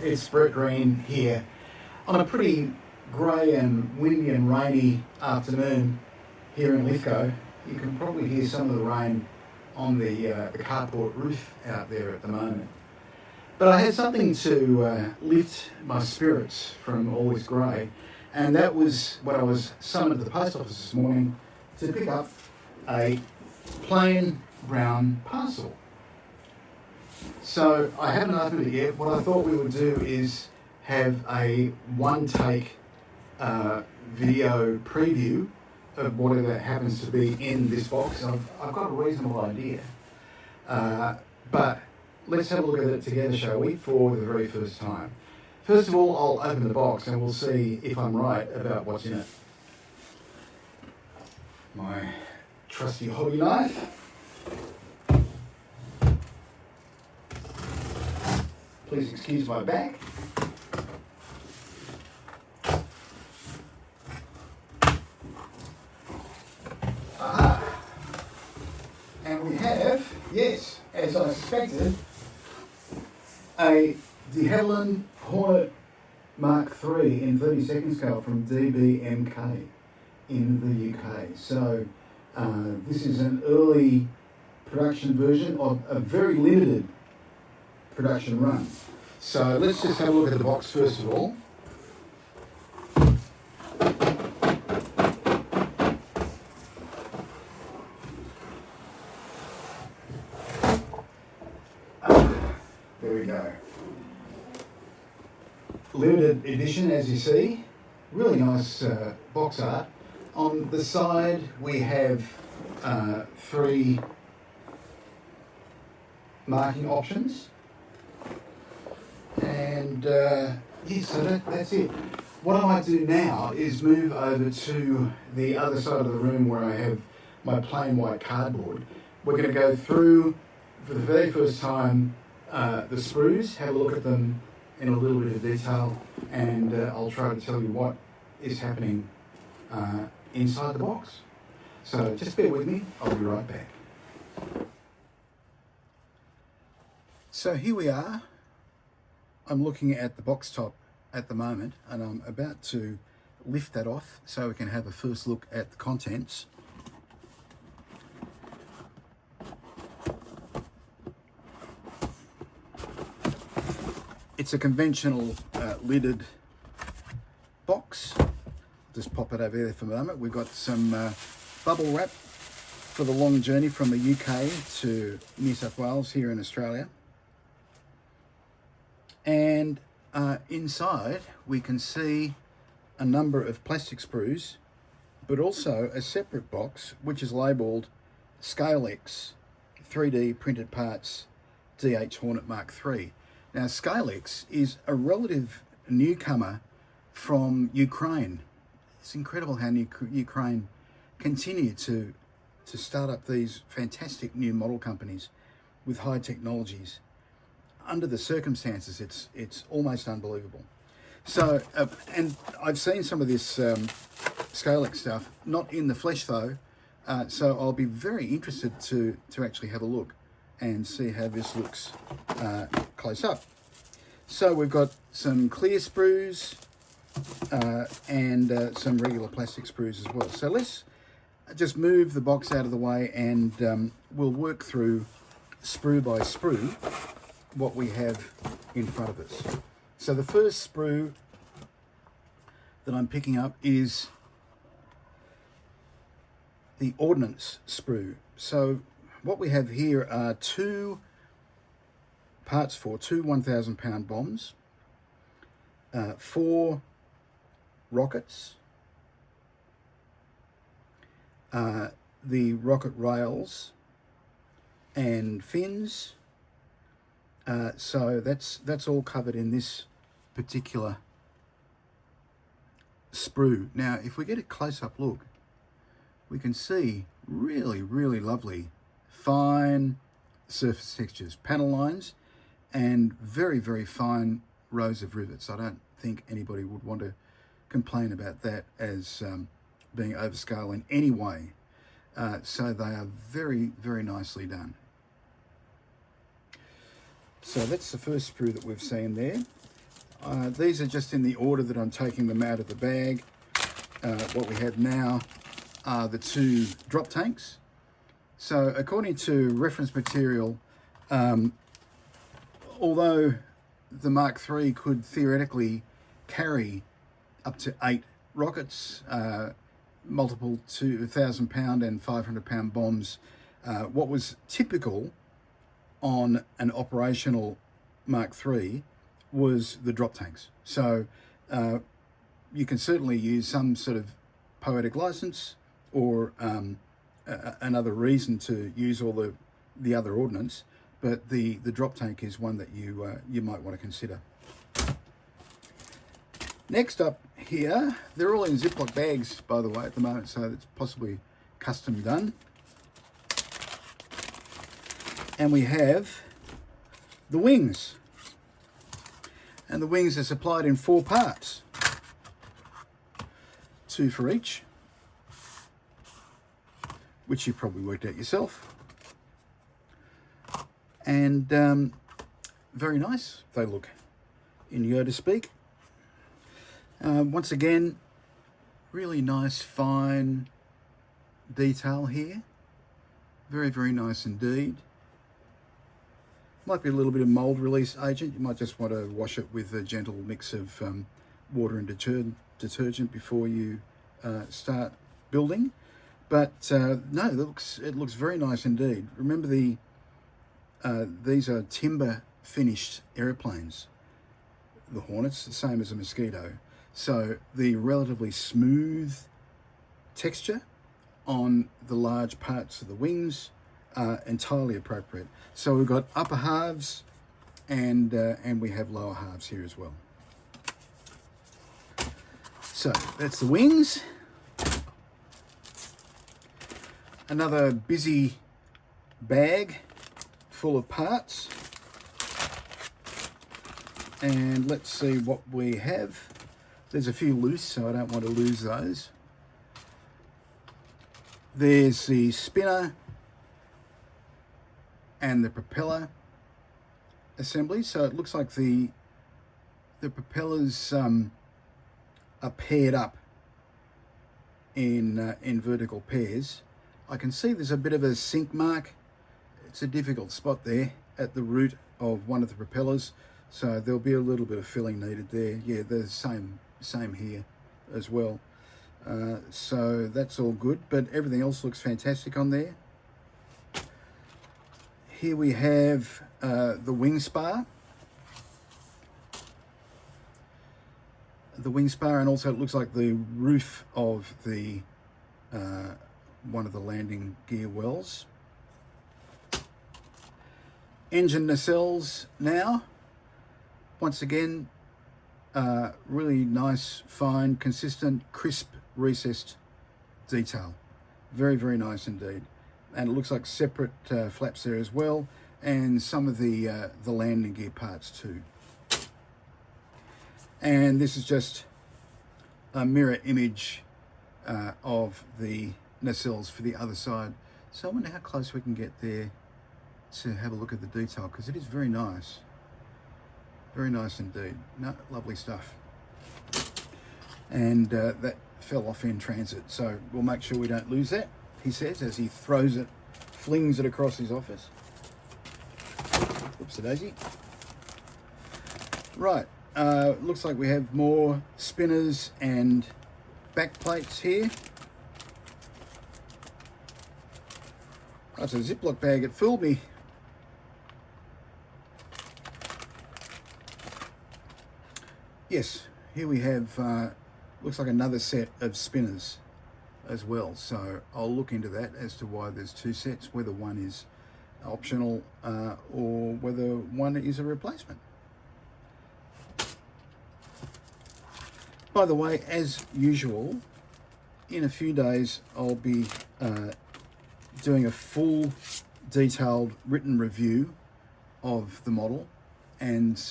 it's Brett Green here on a pretty grey and windy and rainy afternoon here in Lithgow. You can probably hear some of the rain on the carport roof out there at the moment. But I had something to lift my spirits from all this grey, and that was when I was summoned to the post office this morning to pick up a plain brown parcel. So I haven't opened it yet. What I thought we would do is have a one-take video preview of whatever happens to be in this box. I've got a reasonable idea. But let's have a look at it together, shall we, for the very first time. First of all, I'll open the box and we'll see if I'm right about what's in it. My trusty hobby knife. Please excuse my back. Aha! And we have, yes, as I suspected, a Havilland Hornet Mk.3 in 32nd scale from DBMK in the UK. So this is an early production version of a very limited production run. So let's just have a look at the box first of all. There we go. Limited edition, as you see. Really nice box art. On the side we have 3 marking options. And yes, so that's it. What I might do now is move over to the other side of the room where I have my plain white cardboard. We're going to go through, for the very first time, the sprues, have a look at them in a little bit of detail, and I'll try to tell you what is happening inside the box. So just bear with me, I'll be right back. So here we are. I'm looking at the box top at the moment, and I'm about to lift that off so we can have a first look at the contents. It's a conventional lidded box. Just pop it over there for a moment. We've got some bubble wrap for the long journey from the UK to New South Wales here in Australia. And inside we can see a number of plastic sprues, but also a separate box which is labelled ScaleX 3D printed parts DH Hornet Mk.3. Now ScaleX is a relative newcomer from Ukraine. It's incredible how Ukraine continue to start up these fantastic new model companies with high technologies. Under the circumstances, it's almost unbelievable. So, and I've seen some of this ScaleX stuff, not in the flesh though, so I'll be very interested to actually have a look and see how this looks close up. So we've got some clear sprues and some regular plastic sprues as well. So let's just move the box out of the way and we'll work through sprue by sprue what we have in front of us. So the first sprue that I'm picking up is the ordnance sprue. So what we have here are 2 parts for 2 1,000 pound bombs, 4 rockets, the rocket rails and fins. So that's all covered in this particular sprue. Now, if we get a close-up look, we can see really, really lovely fine surface textures, panel lines, and very, very fine rows of rivets. I don't think anybody would want to complain about that as being overscale in any way. So they are very, very nicely done. So that's the first sprue that we've seen there. These are just in the order that I'm taking them out of the bag. What we have now are the two drop tanks. So according to reference material, although the Mk.3 could theoretically carry up to 8 rockets, multiple 1,000-pound and 500-pound bombs, what was typical on an operational Mk.3 was the drop tanks. So you can certainly use some sort of poetic license or another reason to use all the other ordnance, but the drop tank is one that you might want to consider. Next up here, they're all in Ziploc bags, by the way, at the moment, so it's possibly custom done. And we have the wings. And the wings are supplied in 4 parts. 2 for each, which you probably worked out yourself. And very nice they look, in Yoda speak. Once again, really nice fine detail here. Very, very nice indeed. Might be a little bit of mold release agent. You might just want to wash it with a gentle mix of water and detergent before you start building. But no, it looks very nice indeed. Remember, these are timber finished airplanes. The Hornet's the same as a Mosquito. So the relatively smooth texture on the large parts of the wings are entirely appropriate. So we've got upper halves and we have lower halves here as well. So that's the wings. Another busy bag full of parts. And let's see what we have. There's a few loose, so I don't want to lose those. There's the spinner and the propeller assembly. So it looks like the propellers are paired up in vertical pairs. I can see there's a bit of a sink mark. It's a difficult spot there at the root of one of the propellers, so there'll be a little bit of filling needed there. Yeah, the same here as well. So that's all good, but everything else looks fantastic on there. Here we have the wing spar. The wing spar, and also it looks like the roof of the one of the landing gear wells. Engine nacelles now. Once again, really nice, fine, consistent, crisp, recessed detail. Very, very nice indeed. And it looks like separate flaps there as well, and some of the landing gear parts too. And this is just a mirror image of the nacelles for the other side. So I wonder how close we can get there to have a look at the detail, because it is very nice. Very nice indeed. No, lovely stuff. And that fell off in transit, so we'll make sure we don't lose that, he says, as he throws it, flings it across his office. Whoops a daisy. Right, looks like we have more spinners and back plates here. That's a Ziploc bag, it fooled me. Yes, here we have, looks like another set of spinners as well. So I'll look into that as to why there's 2 sets, whether one is optional or whether one is a replacement. By the way, as usual, in a few days I'll be doing a full detailed written review of the model and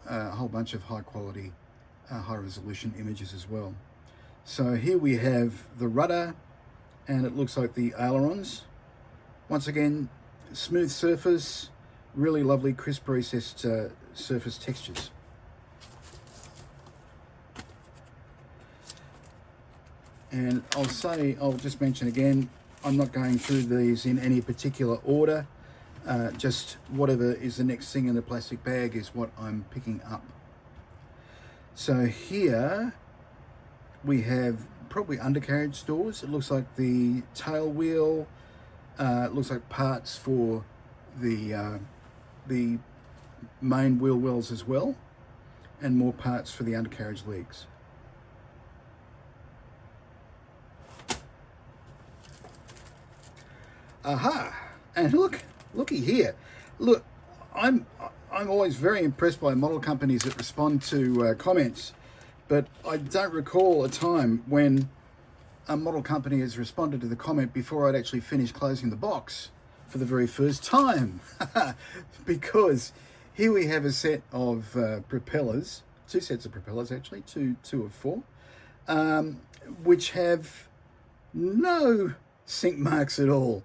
a whole bunch of high quality high resolution images as well. So here we have the rudder, and it looks like the ailerons. Once again, smooth surface, really lovely crisp recessed surface textures. And I'll just mention again, I'm not going through these in any particular order. Just whatever is the next thing in the plastic bag is what I'm picking up. So here we have probably undercarriage stores. It looks like the tail wheel, it looks like parts for the main wheel wells as well, and more parts for the undercarriage legs. Aha! And looky here. Look, I'm always very impressed by model companies that respond to comments, but I don't recall a time when a model company has responded to the comment before I'd actually finished closing the box for the very first time. Because here we have a set of propellers, two sets of propellers actually, two of four, which have no sink marks at all.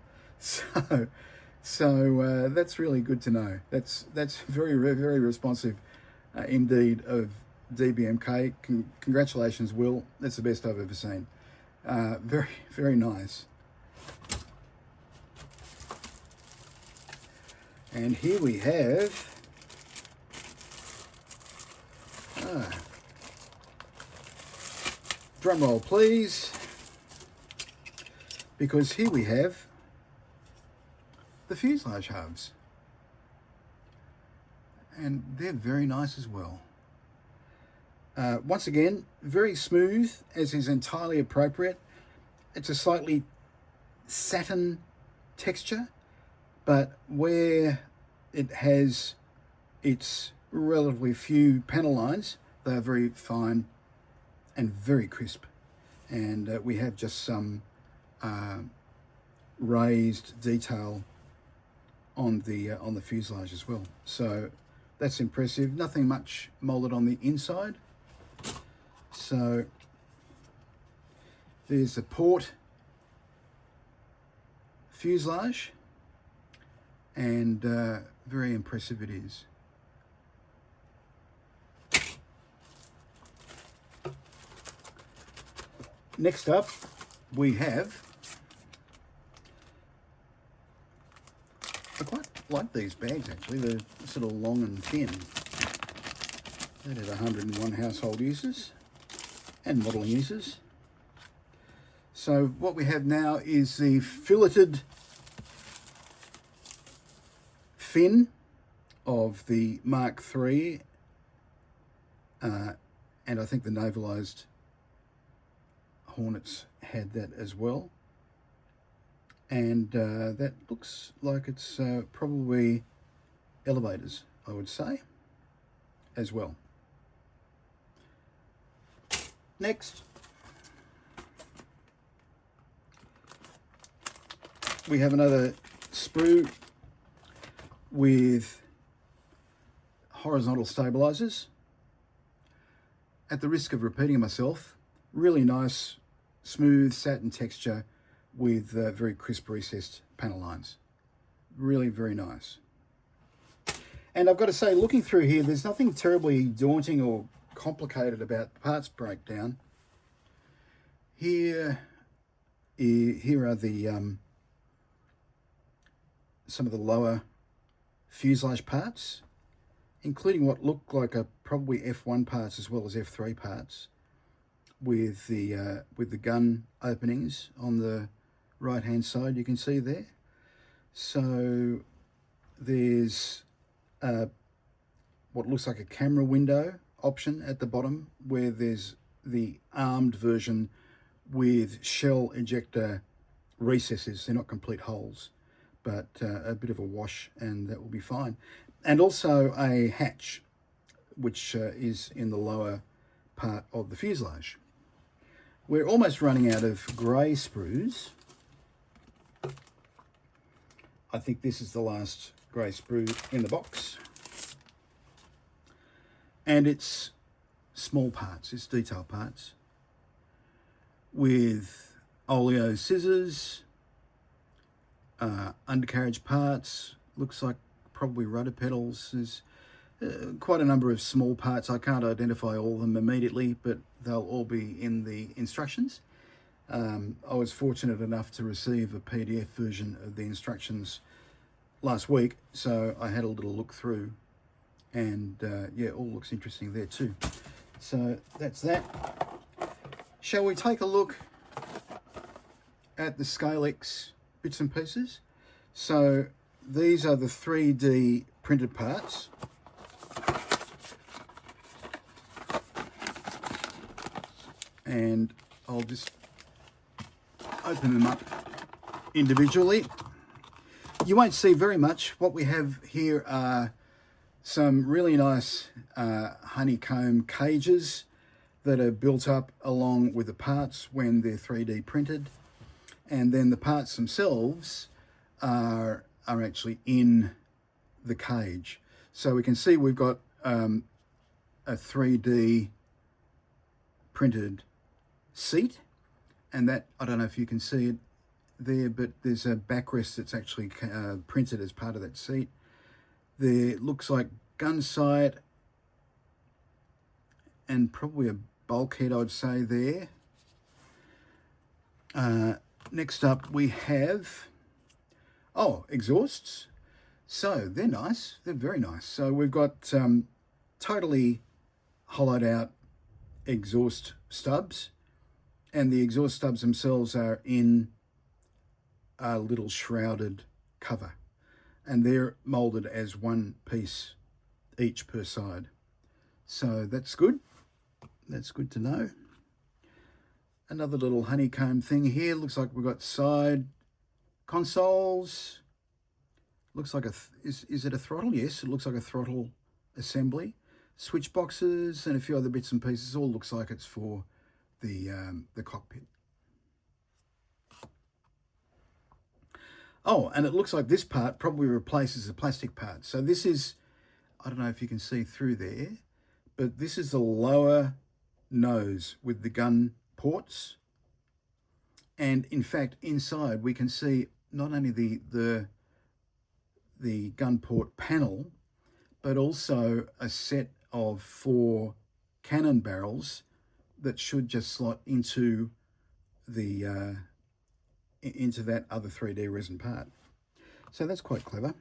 So that's really good to know. That's very responsive indeed of DBMK. Congratulations, Will. That's the best I've ever seen. Very nice. And here we have drum roll please, because here we have the fuselage hubs, and they're very nice as well. Once again, very smooth, as is entirely appropriate. It's a slightly satin texture, but where it has its relatively few panel lines, they are very fine and very crisp. And we have just some raised detail on the fuselage as well. So that's impressive. Nothing much molded on the inside. So there's the port fuselage, and very impressive it is. Next up, we have, I quite like these bags actually. They're sort of long and thin. They have 101 household uses and modelling uses. So what we have now is the filleted fin of the Mk.3, and I think the navalised Hornets had that as well. And that looks like it's probably elevators, I would say, as well. Next, we have another sprue with horizontal stabilizers. At the risk of repeating myself, really nice, smooth satin texture with very crisp recessed panel lines. Really very nice. And I've got to say, looking through here, there's nothing terribly daunting or complicated about the parts breakdown. Here are the some of the lower fuselage parts, including what look like probably F1 parts as well as F3 parts, with the gun openings on the right hand side, you can see there. So there's what looks like a camera window option at the bottom, where there's the armed version with shell ejector recesses. They're not complete holes, but a bit of a wash, and that will be fine. And also a hatch, which is in the lower part of the fuselage. We're almost running out of grey sprues. I think this is the last grey sprue in the box. And it's small parts, it's detail parts, with oleo scissors, undercarriage parts, looks like probably rudder pedals. There's quite a number of small parts. I can't identify all of them immediately, but they'll all be in the instructions. I was fortunate enough to receive a PDF version of the instructions last week, so I had a little look through, and yeah, all looks interesting there too. So that's that. Shall we take a look at the Scalex bits and pieces? So these are the 3D printed parts. And I'll just open them up individually. You won't see very much. What we have here are some really nice honeycomb cages that are built up along with the parts when they're 3D printed. And then the parts themselves are actually in the cage. So we can see we've got a 3D printed seat, and that, I don't know if you can see it there, but there's a backrest that's actually printed as part of that seat. There looks like gun sight and probably a bulkhead, I'd say there. Next up we have, exhausts. So they're nice, they're very nice. So we've got totally hollowed out exhaust stubs, and the exhaust stubs themselves are in a little shrouded cover, and they're molded as one piece each per side. So that's good. That's good to know. Another little honeycomb thing here. Looks like we've got side consoles. Looks like is it a throttle? Yes, it looks like a throttle assembly. Switch boxes and a few other bits and pieces. All looks like it's for the cockpit. Oh, and it looks like this part probably replaces the plastic part. So this is, I don't know if you can see through there, but this is the lower nose with the gun ports. And in fact, inside we can see not only the gun port panel, but also a set of 4 cannon barrels that should just slot into the into that other 3D resin part. So that's quite clever.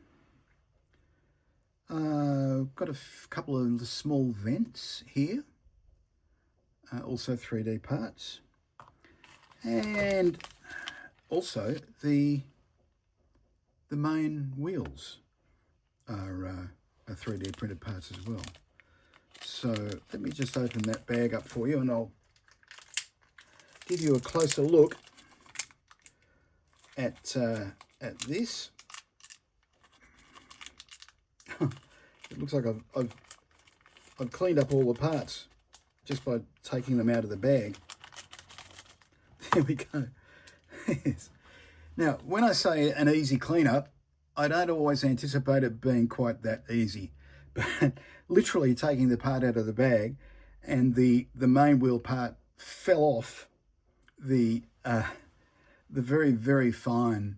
Got a couple of small vents here, also 3D parts, and also the main wheels are 3D printed parts as well. So let me just open that bag up for you, and I'll give you a closer look at this. It looks like I've cleaned up all the parts just by taking them out of the bag. There we go. Yes. Now, when I say an easy cleanup, I don't always anticipate it being quite that easy. But literally taking the part out of the bag, and the main wheel part fell off the very, very fine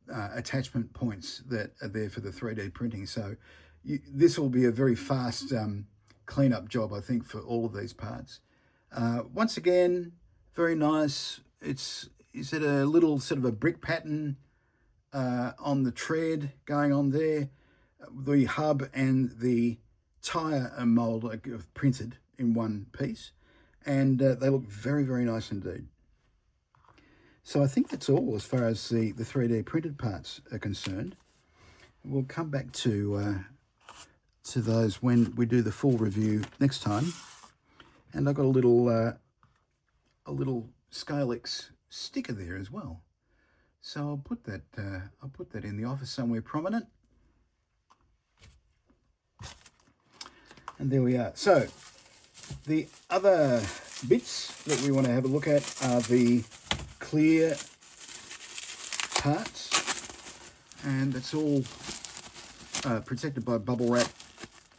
attachment points that are there for the 3D printing. So this will be a very fast cleanup job, I think, for all of these parts. Once again, very nice. Is it a little sort of a brick pattern on the tread going on there? The hub and the tyre are molded, printed in one piece, and they look very, very nice indeed. So I think that's all as far as the 3D printed parts are concerned. We'll come back to those when we do the full review next time. And I've got a little Scalex sticker there as well. So I'll put that in the office somewhere prominent. And there we are. So the other bits that we want to have a look at are the clear parts, and it's all protected by bubble wrap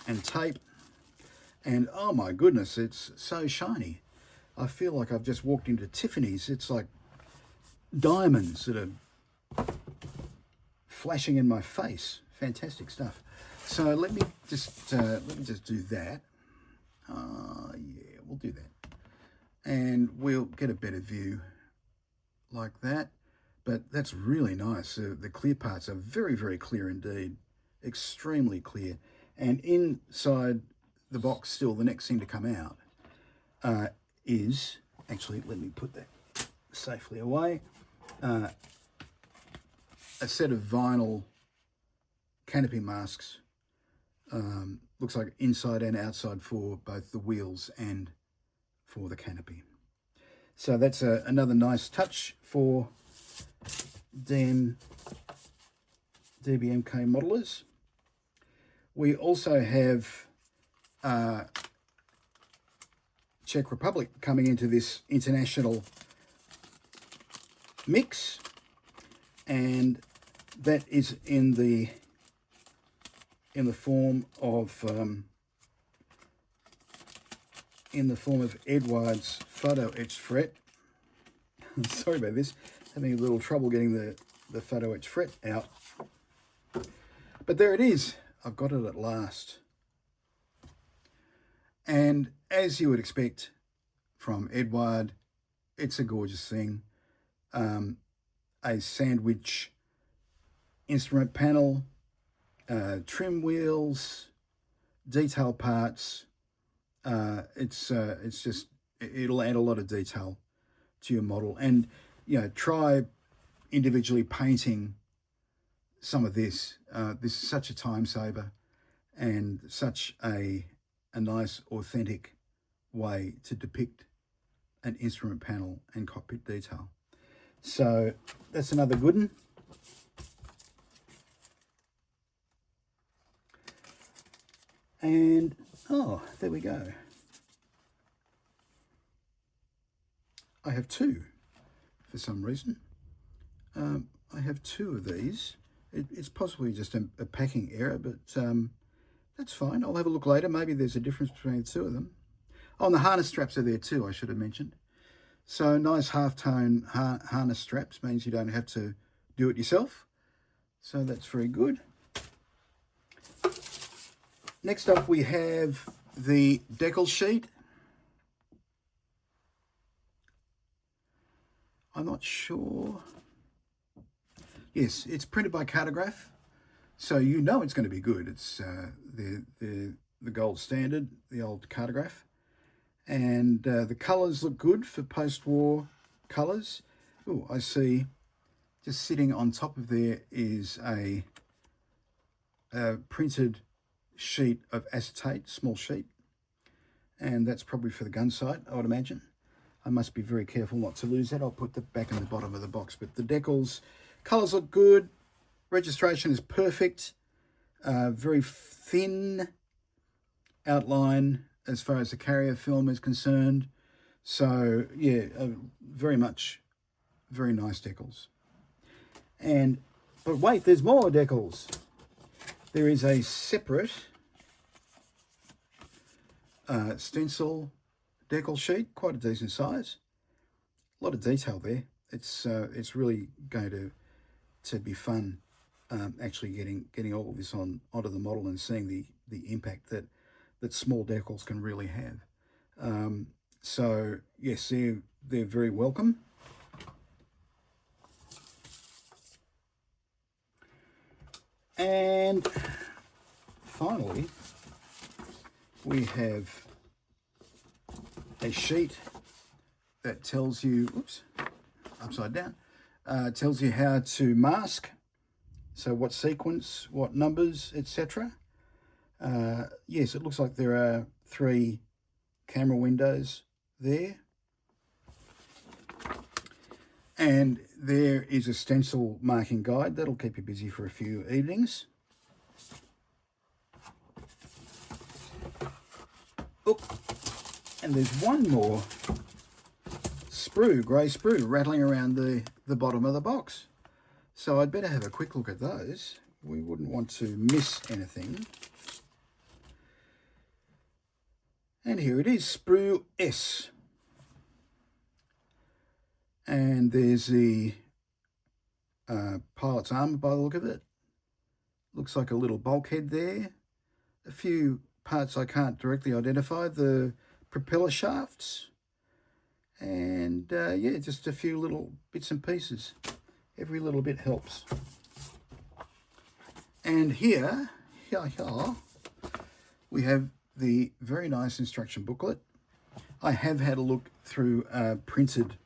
and tape. And oh my goodness, it's so shiny. I feel like I've just walked into Tiffany's. It's like diamonds that are flashing in my face. Fantastic stuff. So let me just do that. Yeah, we'll do that, and we'll get a better view like that. But that's really nice. The clear parts are very, very clear indeed. Extremely clear. And inside the box still, the next thing to come out is, actually, let me put that safely away, a set of vinyl canopy masks. Looks like inside and outside for both the wheels and for the canopy. So that's another nice touch for DBMK modelers. We also have Czech Republic coming into this international mix, and that is in the form of Edward's photo etched fret. Sorry about this, having a little trouble getting the photo etched fret out. But there it is. I've got it at last. And as you would expect from Edward, it's a gorgeous thing. A sandwich instrument panel, trim wheels, detail parts. It's just, it'll add a lot of detail to your model. And, you know, try individually painting some of this. This is such a time saver and such a nice, authentic way to depict an instrument panel and cockpit detail. So that's another good one. And, oh, there we go. I have two for some reason. I have two of these. It's possibly just a packing error, but that's fine. I'll have a look later. Maybe there's a difference between the two of them. Oh, and the harness straps are there too, I should have mentioned. So nice half-tone harness straps means you don't have to do it yourself. So that's very good. Next up we have the Decals sheet. I'm not sure. Yes, it's printed by Cartograph, so you know it's going to be good. It's the gold standard, the old Cartograph. And the colours look good for post-war colours. Oh, I see just sitting on top of there is a printed sheet of acetate, small sheet. And that's probably for the gun sight, I would imagine. I must be very careful not to lose that. I'll put that back in the bottom of the box. But the Decals colours look good. Registration is perfect. Very thin outline as far as the carrier film is concerned. So, yeah, very nice Decals. But wait, there's more Decals. There is a separate stencil decal sheet, quite a decent size. A lot of detail there. It's really going to be fun actually getting all of this onto the model and seeing the impact that small decals can really have. So yes, they're very welcome. And finally, we have a sheet that tells you, oops, upside down, tells you how to mask. So what sequence, what numbers, etc. Yes, it looks like there are 3 camera windows there. And there is a stencil marking guide. That'll keep you busy for a few evenings. Oh, and there's one more sprue, grey sprue, rattling around the bottom of the box. So I'd better have a quick look at those. We wouldn't want to miss anything. And here it is, sprue S. And there's the pilot's armour by the look of it. Looks like a little bulkhead there. A few parts I can't directly identify. The propeller shafts. And yeah, just a few little bits and pieces. Every little bit helps. And here we have the very nice instruction booklet. I have had a look through a printed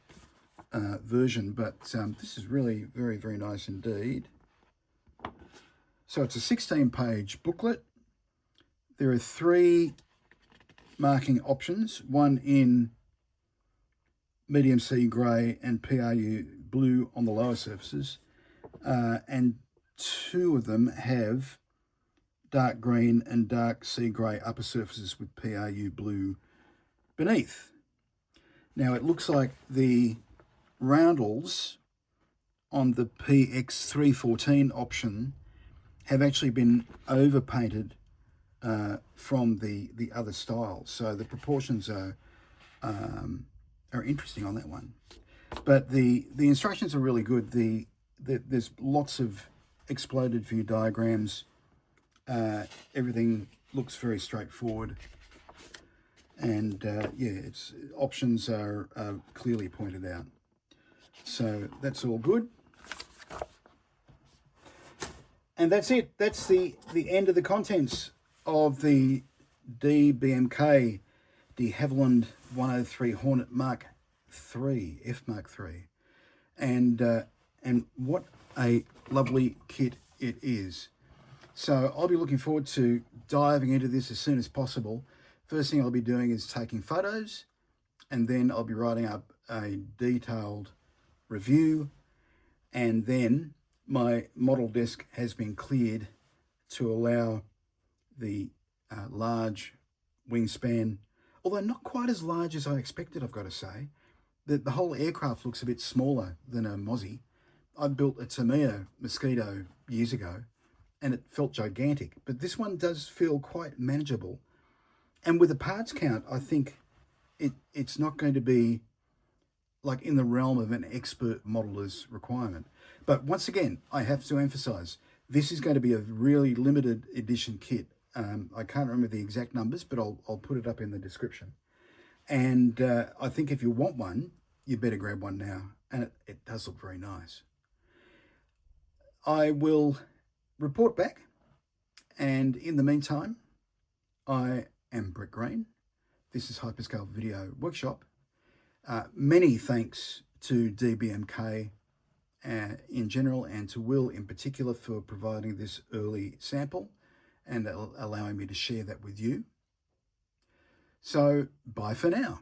version, but this is really very, very nice indeed. So it's a 16-page booklet. There are 3 marking options, one in medium sea grey and PRU blue on the lower surfaces, and 2 of them have dark green and dark sea grey upper surfaces with PRU blue beneath. Now it looks like the roundels on the PX314 option have actually been overpainted from the other style, so the proportions are interesting on that one. But the instructions are really good. There's lots of exploded view diagrams. Everything looks very straightforward, and yeah, its options are clearly pointed out. So that's all good. And that's it. That's the end of the contents of the DBMK, the Havilland 103 Hornet F Mark 3. And what a lovely kit it is. So I'll be looking forward to diving into this as soon as possible. First thing I'll be doing is taking photos, and then I'll be writing up a detailed review, and then my model desk has been cleared to allow the large wingspan, although not quite as large as I expected, I've got to say. The whole aircraft looks a bit smaller than a Mozzie. I built a Tamiya Mosquito years ago, and it felt gigantic, but this one does feel quite manageable. And with the parts count, I think it's not going to be like in the realm of an expert modeler's requirement. But once again, I have to emphasize, this is going to be a really limited edition kit. I can't remember the exact numbers, but I'll put it up in the description. And I think if you want one, you better grab one now. And it does look very nice. I will report back. And in the meantime, I am Brett Green. This is HyperScale Video Workshop. Many thanks to DBMK in general, and to Will in particular, for providing this early sample and allowing me to share that with you. So bye for now.